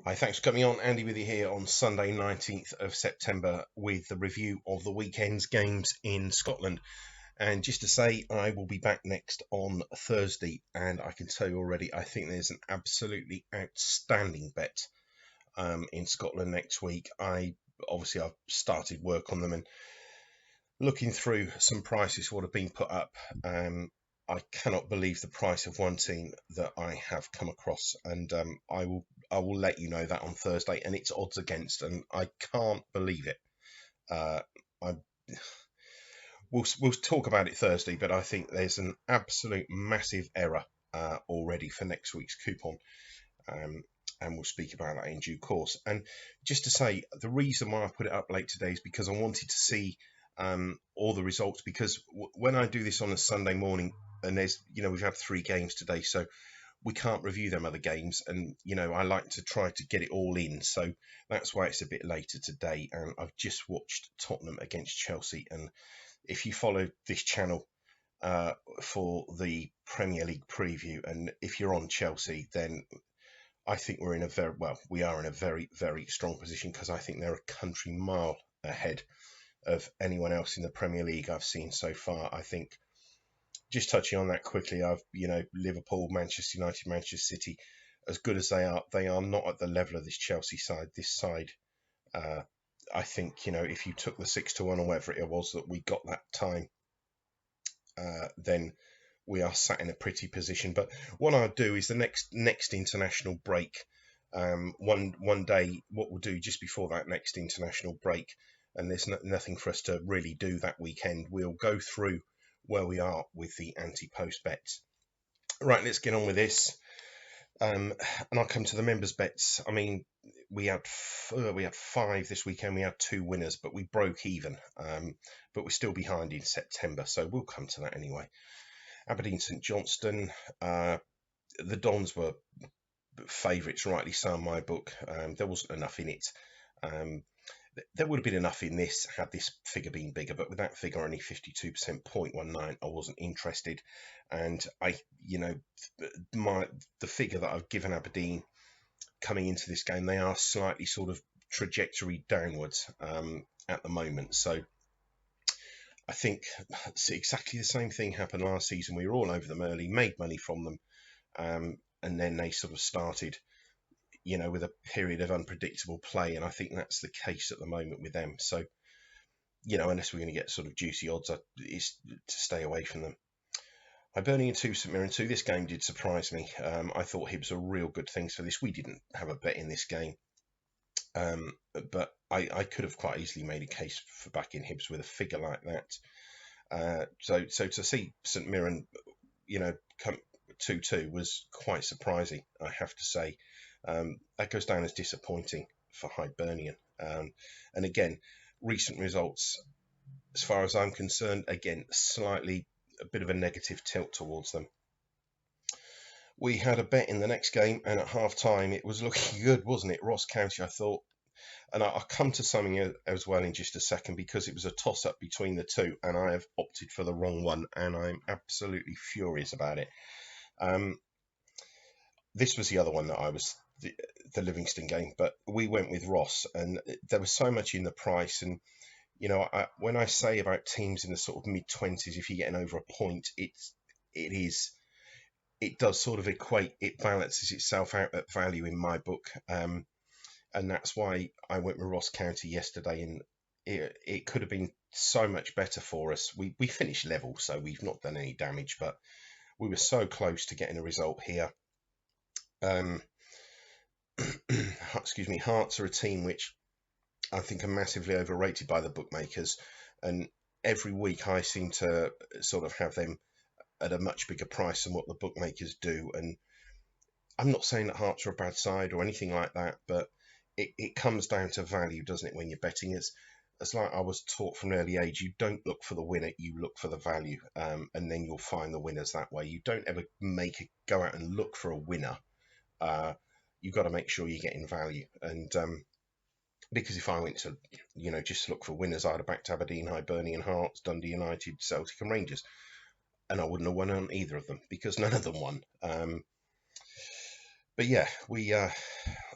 Hi, thanks for coming on. Andy with you here on Sunday, 19th of September, with the review of the weekend's games in Scotland. And just to say, I will be back next on Thursday, and I can tell you already, I think there's an absolutely outstanding bet in Scotland next week. I've started work on them and looking through some prices what have been put up. I cannot believe the price of one team that I have come across, and I will let you know that on Thursday, and it's odds against, and I can't believe it. I we'll talk about it Thursday, but I think there's an absolute massive error already for next week's coupon, and we'll speak about that in due course. And just to say, the reason why I put it up late today is because I wanted to see all the results, because when I do this on a Sunday morning, and we've had 3 games today, so we can't review them other games, and I like to try to get it all in, so that's why it's a bit later today. And I've just watched Tottenham against Chelsea, and if you follow this channel for the Premier League preview, and if you're on Chelsea, then I think we are in a very, very strong position, because I think they're a country mile ahead of anyone else in the Premier League I've seen so far. I think, just touching on that quickly, Liverpool, Manchester United, Manchester City, as good as they are not at the level of this Chelsea side. This side, I think, if you took the 6-1 or whatever it was that we got that time, then we are sat in a pretty position. But what I'll do is the next international break, one day, what we'll do just before that next international break, and there's nothing for us to really do that weekend, we'll go through where we are with the anti-post bets. Right, let's get on with this. And I'll come to the members' bets. I mean, we had 5 this weekend. We had 2 winners, but we broke even. But we're still behind in September, so we'll come to that anyway. Aberdeen St Johnstone. The Dons were favourites, rightly so, in my book. There wasn't enough in it. There would have been enough in this had this figure been bigger, but with that figure only 52%, 0.19, I wasn't interested. And the figure that I've given Aberdeen coming into this game, they are slightly sort of trajectory downwards at the moment. So I think exactly the same thing happened last season. We were all over them early, made money from them, and then they sort of started with a period of unpredictable play, and I think that's the case at the moment with them. So, unless we're going to get sort of juicy odds, is to stay away from them. Hibernian 2, St Mirren 2. This game did surprise me. I thought Hibs were real good things for this. We didn't have a bet in this game, but I could have quite easily made a case for backing Hibs with a figure like that. So to see St Mirren, come 2-2 was quite surprising, I have to say. That goes down as disappointing for Hibernian. And again, recent results, as far as I'm concerned, again, slightly a bit of a negative tilt towards them. We had a bet in the next game, and at half time it was looking good, wasn't it? Ross County, I thought. And I'll come to something as well in just a second, because it was a toss-up between the two, and I have opted for the wrong one, and I'm absolutely furious about it. This was the other one that I was the Livingston game, but we went with Ross, and there was so much in the price. And when I say about teams in the sort of mid-20s, if you're getting over a point, it does sort of equate, it balances itself out at value in my book, and that's why I went with Ross County yesterday. And it could have been so much better for us. We finished level, so we've not done any damage, but we were so close to getting a result here. Excuse me, Hearts are a team which I think are massively overrated by the bookmakers, and every week I seem to sort of have them at a much bigger price than what the bookmakers do. And I'm not saying that Hearts are a bad side or anything like that, but it comes down to value, doesn't it, when you're betting? It's like I was taught from an early age, you don't look for the winner, you look for the value, and then you'll find the winners that way. You don't ever go out and look for a winner. You've got to make sure you're getting value. And because if I went to, just look for winners, I'd have backed Aberdeen, Hibernian, Hearts, Dundee United, Celtic and Rangers. And I wouldn't have won on either of them, because none of them won. But yeah,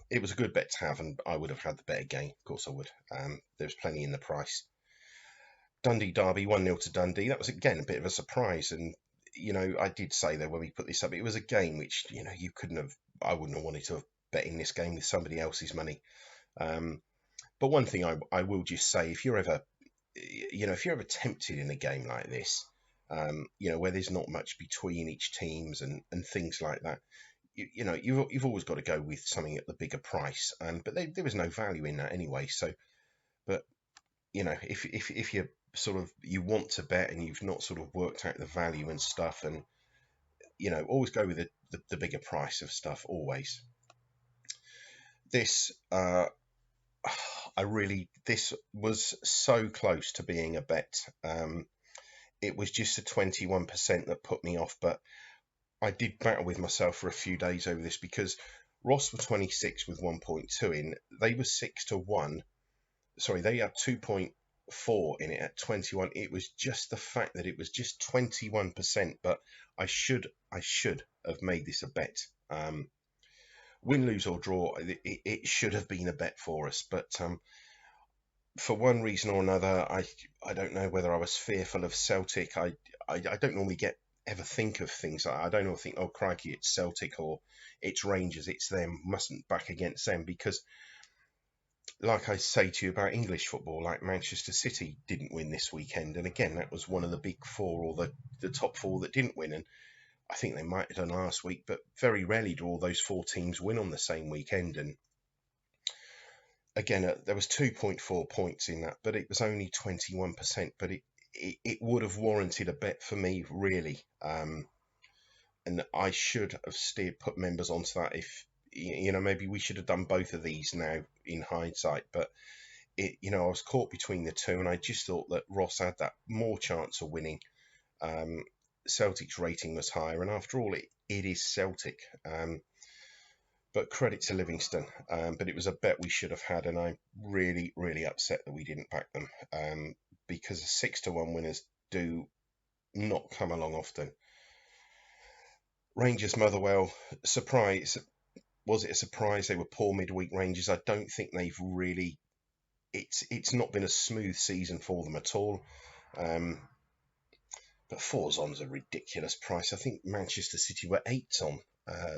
it was a good bet to have, and I would have had the bet again. Of course I would. There's plenty in the price. Dundee Derby 1-0 to Dundee. That was again a bit of a surprise, and I did say there when we put this up, it was a game which you couldn't have. I wouldn't have wanted to have bet in this game with somebody else's money. But one thing I will just say, if you're ever tempted in a game like this, where there's not much between each teams and things like that, you've always got to go with something at the bigger price. But there was no value in that anyway. So, but if you sort of you want to bet and you've not sort of worked out the value and stuff, and always go with the bigger price of stuff always. This this was so close to being a bet. It was just a 21% that put me off, but I did battle with myself for a few days over this because Ross were 26 with 1.2 in. They were 6-1. Sorry, they had 2.4 in it at 21. It was just the fact that it was just 21%, but I should have made this a bet. Win, lose or draw, it should have been a bet for us, but for one reason or another, I don't know whether I was fearful of Celtic. I don't normally ever think of things. I don't normally think, oh crikey, it's Celtic or it's Rangers, it's them, mustn't back against them, because like I say to you about English football, like Manchester City didn't win this weekend, and again that was one of the big four or the top four that didn't win, and I think they might have done last week, but very rarely do all those four teams win on the same weekend. And again, there was 2.4 points in that, but it was only 21%. But it would have warranted a bet for me, really. And I should have put members onto that. If maybe we should have done both of these now in hindsight. But I was caught between the two, and I just thought that Ross had that more chance of winning. Celtic's rating was higher, and after all, it is Celtic. But credit to Livingston. But it was a bet we should have had, and I'm really, really upset that we didn't back them, because 6-1 winners do not come along often. Rangers Motherwell, surprise. Was it a surprise? They were poor midweek Rangers. I don't think they've really. It's not been a smooth season for them at all. But 4's on's a ridiculous price. I think Manchester City were 8's on.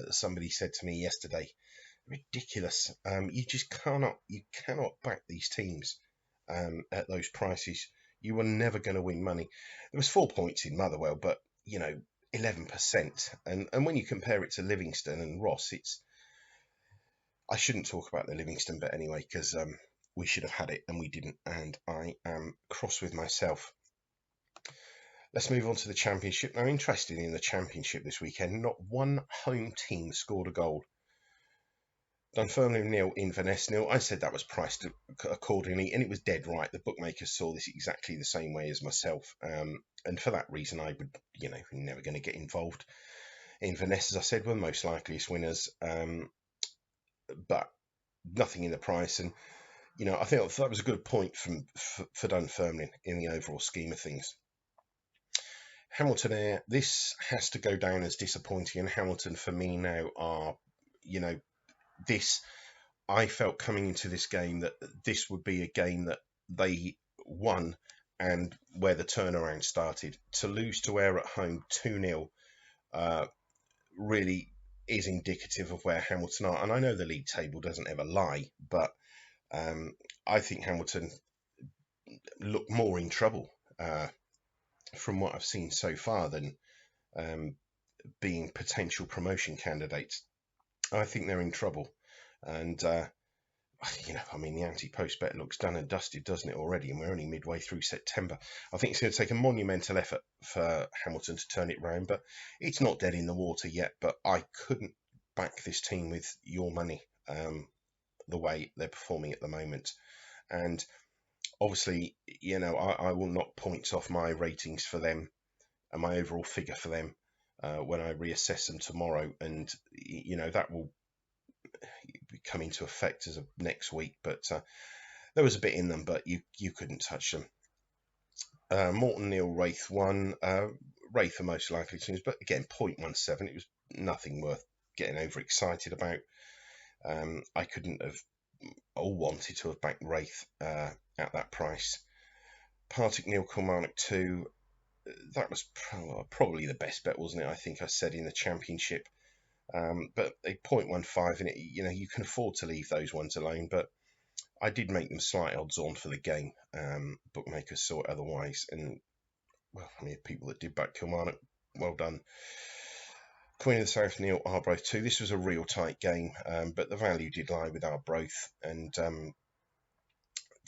Somebody said to me yesterday, ridiculous. You just cannot back these teams at those prices. You were never going to win money. There was 4 points in Motherwell, but 11%. And when you compare it to Livingston and Ross, I shouldn't talk about the Livingston bet anyway, because we should have had it and we didn't, and I am cross with myself. Let's move on to the Championship. Now, interesting in the Championship this weekend, not one home team scored a goal. Dunfermline 0, Inverness 0. I said that was priced accordingly, and it was dead right. The bookmakers saw this exactly the same way as myself, and for that reason, I would, never going to get involved. Inverness, as I said, were the most likeliest winners, but nothing in the price, and I think that was a good point for Dunfermline in the overall scheme of things. Hamilton Air, this has to go down as disappointing, and Hamilton for me now are, this, I felt coming into this game that this would be a game that they won and where the turnaround started. To lose to Ayr at home 2-0 really is indicative of where Hamilton are. And I know the league table doesn't ever lie, but I think Hamilton look more in trouble from what I've seen so far than being potential promotion candidates. I think they're in trouble, and the anti-post bet looks done and dusted, doesn't it, already? And we're only midway through September. I think it's going to take a monumental effort for Hamilton to turn it round, but it's not dead in the water yet. But I couldn't back this team with your money, the way they're performing at the moment, and obviously, I will knock points off my ratings for them and my overall figure for them when I reassess them tomorrow, and that will come into effect as of next week. But there was a bit in them, but you couldn't touch them. Morton 0, Wraith 1. Wraith are most likely teams, but again 0.17. It was nothing worth getting overexcited about. I couldn't have all wanted to have backed Wraith at that price. Partick Neil Kilmarnock 2, that was probably the best bet, wasn't it? I think I said in the Championship. But a 0.15 in it, you can afford to leave those ones alone. But I did make them slight odds on for the game. Bookmakers saw it otherwise, and well, I mean, people that did back Kilmarnock, well done. Queen of the South, Neil Arbroath 2. This was a real tight game, but the value did lie with Arbroath, and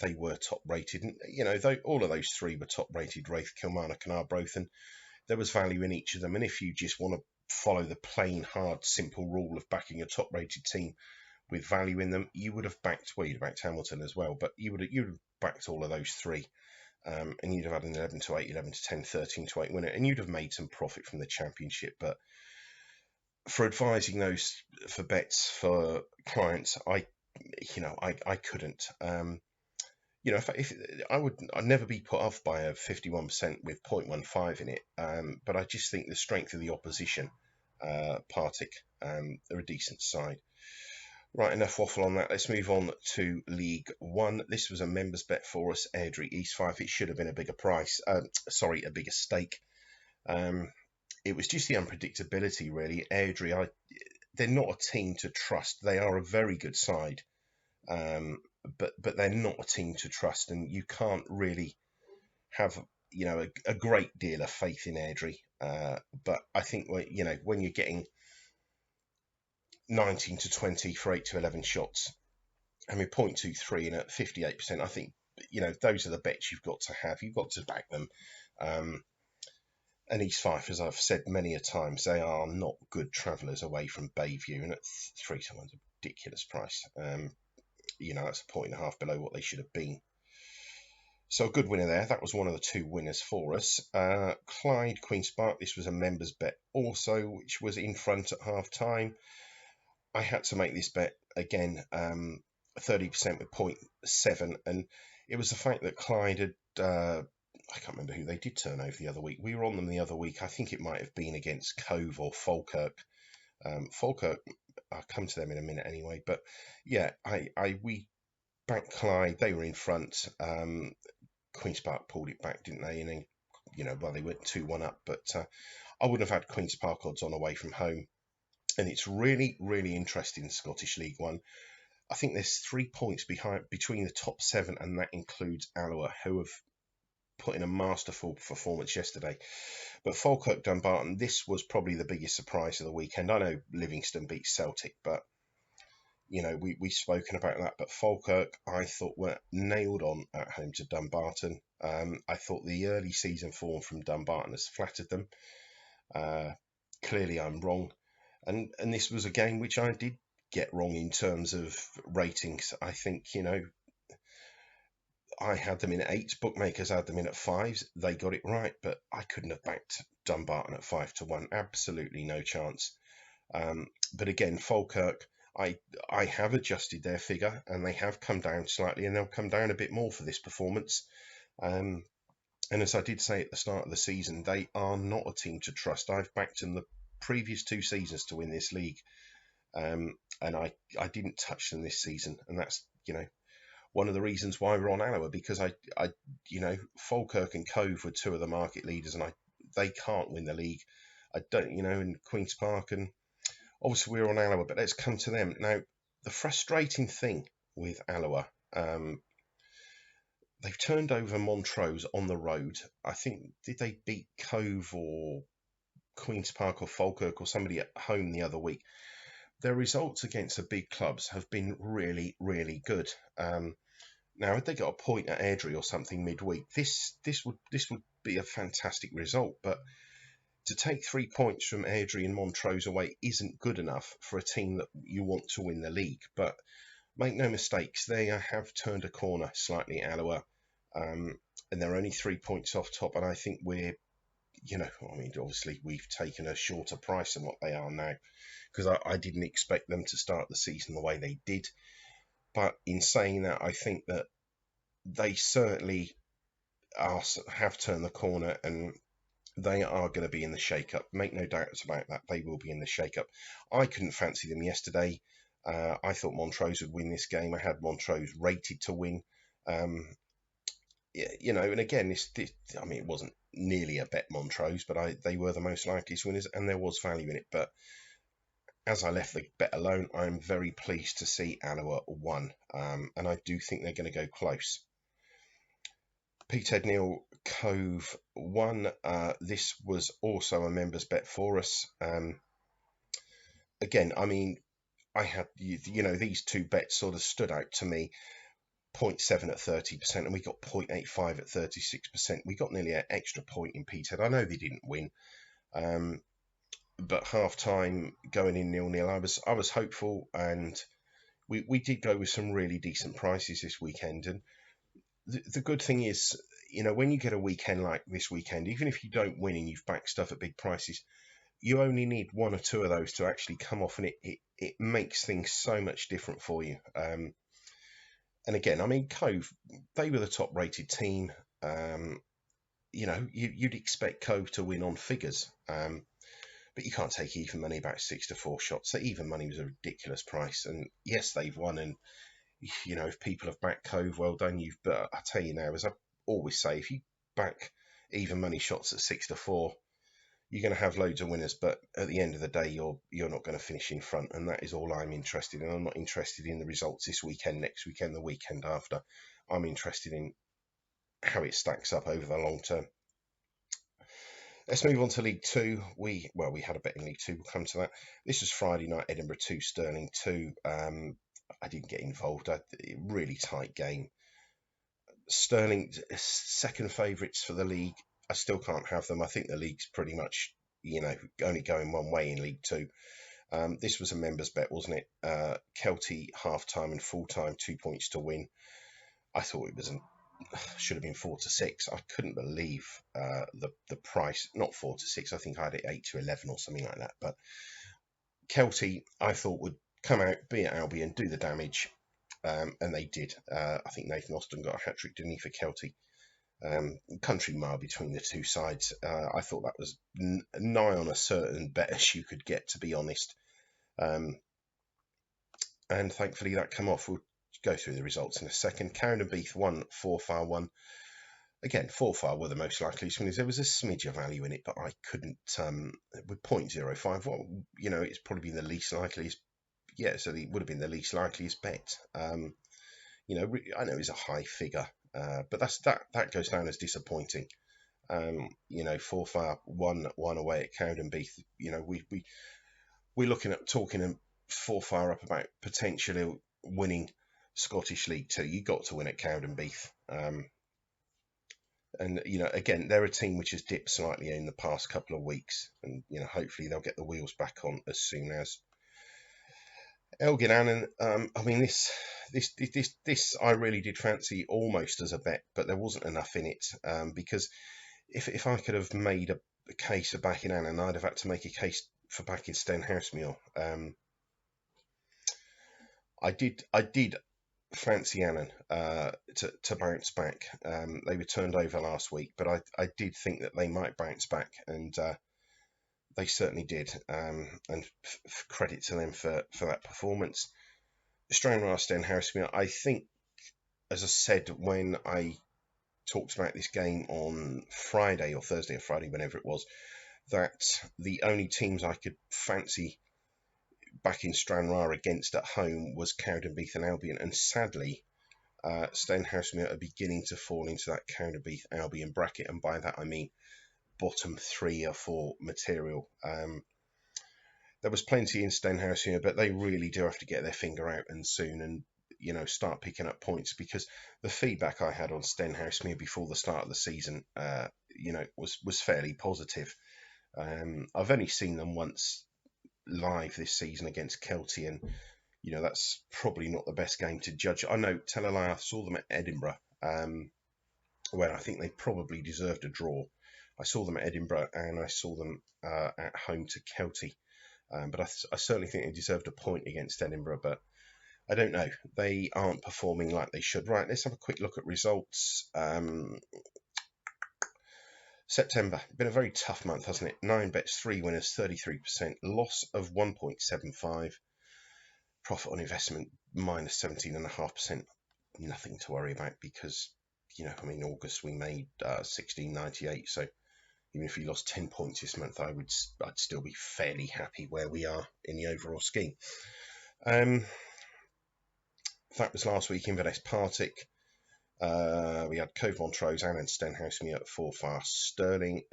they were top rated. And all of those three were top rated: Wraith, Kilmarnock, and Arbroath, and there was value in each of them. And if you just want to follow the plain, hard, simple rule of backing a top rated team with value in them, you would have backed, well, you'd have backed Hamilton as well, but you'd have backed all of those three. And you'd have had an 11 to 8, 11 to 10, 13 to 8 winner, and you'd have made some profit from the Championship. But for advising those for bets for clients, I couldn't. I'd never be put off by a 51% with 0.15 in it. But I just think the strength of the opposition, Partick, they're a decent side. Right, enough waffle on that. Let's move on to League One. This was a members bet for us, Airdrie East 5. It should have been a bigger price. A bigger stake. It was just the unpredictability, really. Airdrie, they're not a team to trust. They are a very good side, but they're not a team to trust, and you can't really have a great deal of faith in Airdrie. But I think when you're getting 19 to 20 for 8 to 11 shots, I mean 0.23 and at 58%, I think those are the bets you've got to have. You've got to back them. And East Fife, as I've said many a times, they are not good travellers away from Bayview, and at 3 to 1's a ridiculous price. That's a 1.5 below what they should have been. So a good winner there. That was one of the two winners for us. Clyde Queen's Park. This was a members bet also, which was in front at half time. I had to make this bet again, 30% with 0.7, and it was the fact that Clyde had, I can't remember who they did turn over the other week. We were on them the other week. I think it might have been against Cove or Falkirk. Falkirk, I'll come to them in a minute anyway. But yeah, we backed Clyde. They were in front. Queen's Park pulled it back, didn't they? And then, they went 2-1 up. But I wouldn't have had Queen's Park odds on away from home. And it's really, really interesting, Scottish League One. I think there's 3 points between the top 7, and that includes Alloa, who have put in a masterful performance yesterday. But Falkirk Dumbarton, this was probably the biggest surprise of the weekend. I know Livingston beat Celtic, but we've spoken about that. But Falkirk, I thought, were nailed on at home to Dumbarton. I thought the early season form from Dumbarton has flattered them. Clearly, I'm wrong. And this was a game which I did get wrong in terms of ratings. I think, I had them in at 8. Bookmakers had them in at 5s. They got it right, but I couldn't have backed Dumbarton at 5 to 1. Absolutely no chance. But again, Falkirk, I have adjusted their figure, and they have come down slightly, and they'll come down a bit more for this performance. And as I did say at the start of the season, they are not a team to trust. I've backed them the previous 2 seasons to win this league, and I didn't touch them this season, and that's one of the reasons why we're on Alloa, because I Falkirk and Cove were 2 of the market leaders, and they can't win the league. I don't, in Queen's Park, and obviously we're on Alloa, but let's come to them now. The frustrating thing with Alloa, they've turned over Montrose on the road. I think, did they beat Cove or Queen's Park or Falkirk or somebody at home the other week? Their results against the big clubs have been really, really good. Now, had they got a point at Airdrie or something midweek, this would be a fantastic result. But to take 3 points from Airdrie and Montrose away isn't good enough for a team that you want to win the league. But make no mistakes, they have turned a corner slightly, Alloa, and they're only 3 points off top. And I think we're, obviously we've taken a shorter price than what they are now, because I didn't expect them to start the season the way they did. But in saying that, I think that they certainly have turned the corner, and they are going to be in the shake-up. Make no doubts about that. They will be in the shake-up. I couldn't fancy them yesterday. I thought Montrose would win this game. I had Montrose rated to win. You know, and again, this I mean, it wasn't nearly a bet Montrose, but they were the most likeliest winners, and there was value in it. But as I left the bet alone, I'm very pleased to see Alloa won, and I do think they're going to go close. Peter Neil Cove won. This was also a members bet for us. Again, I mean, I had you know these two bets sort of stood out to me. 0.7 at 30%, and we got 0.85 at 36%. We got nearly an extra point in Petehead. I know they didn't win, but half time going in 0-0, I was hopeful, and we did go with some really decent prices this weekend. And the good thing is, you know, when you get a weekend like this weekend, even if you don't win and you've backed stuff at big prices, you only need one or two of those to actually come off, and it makes things so much different for you. And again, I mean, Cove, they were the top rated team. You know, you'd expect Cove to win on figures, but you can't take even money about 6-4 shots. So even money was a ridiculous price. And yes, they've won. And, you know, if people have backed Cove, well done. But I tell you now, as I always say, if you back even money shots at 6-4, you're going to have loads of winners, but at the end of the day, you're not going to finish in front, and that is all I'm interested in. I'm not interested in the results this weekend, next weekend, the weekend after. I'm interested in how it stacks up over the long term. Let's move on to League Two. We had a bet in League Two. We'll come to that. This was Friday night, Edinburgh 2, Stirling 2. I didn't get involved. Really tight game. Stirling, second favourites for the league. I still can't have them. I think the league's pretty much, you know, only going one way in League Two. This was a members bet, wasn't it? Kelty half-time and full-time, 2 points to win. I thought it was should have been 4-6. I couldn't believe the price. Not 4-6. I think I had it 8-11 or something like that. But Kelty, I thought, would come out, be at Albion, do the damage, and they did. I think Nathan Austin got a hat-trick, didn't he, for Kelty? Country mile between the two sides. I thought that was nigh on a certain bet as you could get, to be honest. And thankfully that come off. We'll go through the results in a second. Carron and Beath won, Forfar won. Again, Forfar were the most likely winners. There was a smidge of value in it, but I couldn't, with 0.05, well, you know, it's probably been the least likeliest. Yeah, so it would have been the least likeliest bet. You know, I know it's a high figure, but that goes down as disappointing. You know, Forfar won away at Cowdenbeath. You know, we're looking at talking Forfar up about potentially winning Scottish League 2. You got to win at Cowdenbeath. And, you know, again, they're a team which has dipped slightly in the past couple of weeks. And, you know, hopefully they'll get the wheels back on as soon as. Elgin Annan, I mean, this I really did fancy almost as a bet, but there wasn't enough in it, because if I could have made a case of backing Annan, I'd have had to make a case for backing Stenhousemuir. I did fancy Annan to bounce back. They were turned over last week, but I did think that they might bounce back, and they certainly did, and credit to them for that performance. Stranraer Stenhousemuir, I think, as I said when I talked about this game on Friday or Thursday or Friday, whenever it was, that the only teams I could fancy backing Stranraer against at home was Cowdenbeath and Albion, and sadly, Stenhousemuir are beginning to fall into that Cowdenbeath Albion bracket, and by that I mean bottom 3 or 4 material. There was plenty in Stenhousemuir, but they really do have to get their finger out and soon, and, you know, start picking up points, because the feedback I had on Stenhousemuir before the start of the season, you know, was fairly positive. I've only seen them once live this season against Kelty, and, you know, that's probably not the best game to judge. I know, tell a lie, I saw them at Edinburgh, where I think they probably deserved a draw. I saw them at Edinburgh, and I saw them at home to Kelty. But I certainly think they deserved a point against Edinburgh, but I don't know. They aren't performing like they should. Right, let's have a quick look at results. September, been a very tough month, hasn't it? 9 bets, 3 winners, 33%, loss of 1.75. Profit on investment minus 17.5%. Nothing to worry about because, I mean, August we made 16.98. So even if we lost 10 points this month, I'd still be fairly happy where we are in the overall scheme. That was last week. Inverness Partick. We had Cove Montrose and Stenhouse me at 4 fast. Stirling,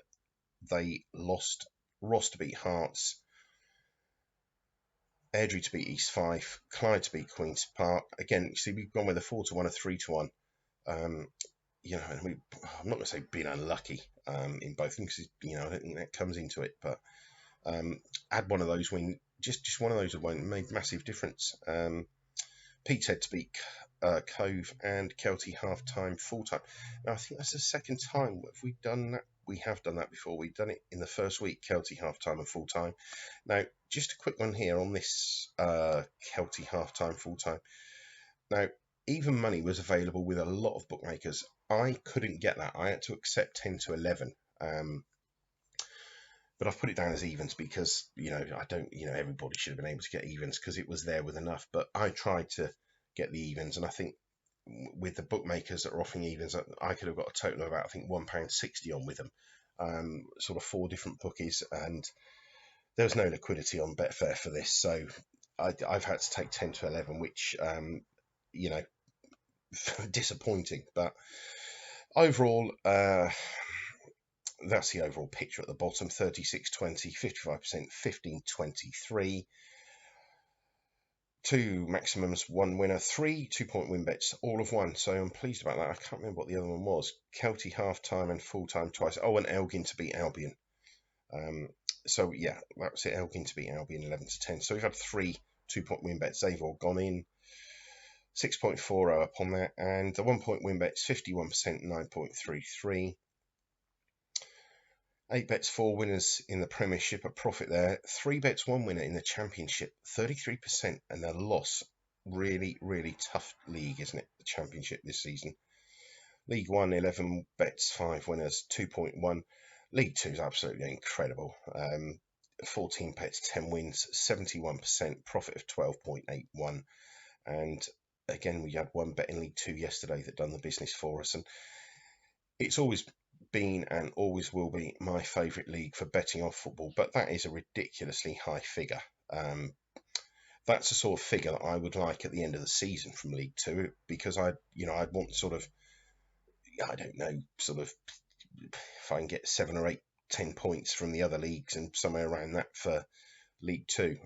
they lost. Ross to beat Hearts. Airdrie to beat East Fife. Clyde to beat Queen's Park. Again, you see, we've gone with a 4-1, a 3-1. I'm not going to say being unlucky in both things. I don't think that comes into it. But add one of those win, just one of those would made massive difference. Petehead to beat Cove and Kelty half-time, full-time. Now, I think that's the second time we've done that. We have done that before. We've done it in the first week, Kelty half-time and full-time. Now, just a quick one here on this Kelty half-time, full-time. Now, even money was available with a lot of bookmakers. I couldn't get that. I had to accept 10 to 11. But I've put it down as evens because, I don't, everybody should have been able to get evens because it was there with enough. But I tried to get the evens, and I think with the bookmakers that are offering evens, I could have got a total of about, I think, £1.60 on with them. Sort of 4 different bookies, and there was no liquidity on Betfair for this. So I've had to take 10 to 11, which, disappointing. But overall, that's the overall picture at the bottom. 36.20, 55%, 15.23. 2 maximums, 1 winner, 3 2-point win bets, all of one. So I'm pleased about that. I can't remember what the other one was. Kelty half-time and full-time twice. Oh, and Elgin to beat Albion. So yeah, that was it. Elgin to beat Albion 11 to 10. So we've had 3 2-point win bets. They've all gone in. 6.40 up on that. And the 1-point win bets, 51%, 9.33. 8 bets, 4 winners in the Premiership, a profit there. 3 bets, 1 winner in the Championship, 33%, and a loss. Really, really tough league, isn't it? The Championship this season. League 1, 11 bets, 5 winners, 2.1. League 2 is absolutely incredible. 14 bets, 10 wins, 71%, profit of 12.81. And again, we had 1 bet in League 2 yesterday that done the business for us. And it's always been and always will be my favourite league for betting on football, but that is a ridiculously high figure. That's the sort of figure that I would like at the end of the season from League 2, because I'd want sort of, I don't know, sort of if I can get 7 or 8, 10 points from the other leagues and somewhere around that for League 2.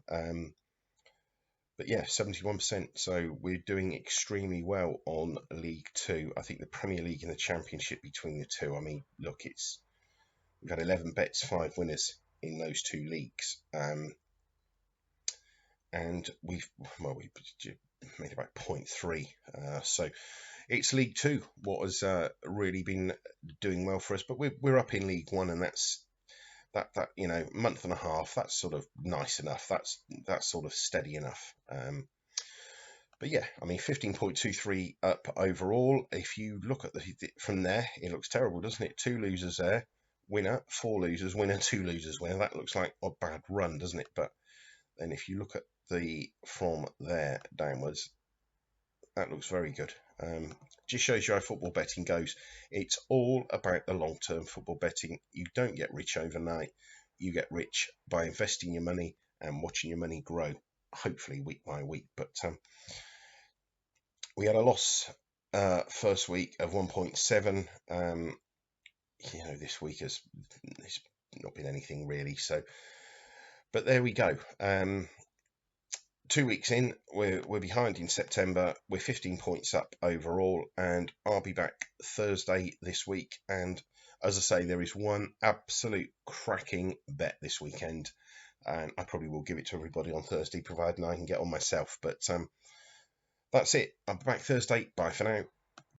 But yeah, 71%. So we're doing extremely well on League 2. I think the Premier League and the Championship between the two. I mean, look, we've had 11 bets, 5 winners in those 2 leagues, and we've made about 0.3. So it's League 2 what has really been doing well for us. But we're up in League 1, and that's that month and a half, that's sort of nice enough. That's sort of steady enough. But yeah, I mean, 15.23 up overall. If you look at from there, it looks terrible, doesn't it? 2 losers there, winner, 4 losers, winner, 2 losers, winner. That looks like a bad run, doesn't it? But then if you look at from there downwards, that looks very good. Just shows you how football betting goes. It's all about the long-term football betting. You don't get rich overnight. You get rich by investing your money and watching your money grow, hopefully week by week. But we had a loss first week of 1.7. This week it's not been anything really. So, but there we go. 2 weeks in, we're behind in September. We're 15 points up overall, and I'll be back Thursday this week. And as I say, there is one absolute cracking bet this weekend, and I probably will give it to everybody on Thursday, providing I can get on myself. But that's it. I'll be back Thursday. Bye for now.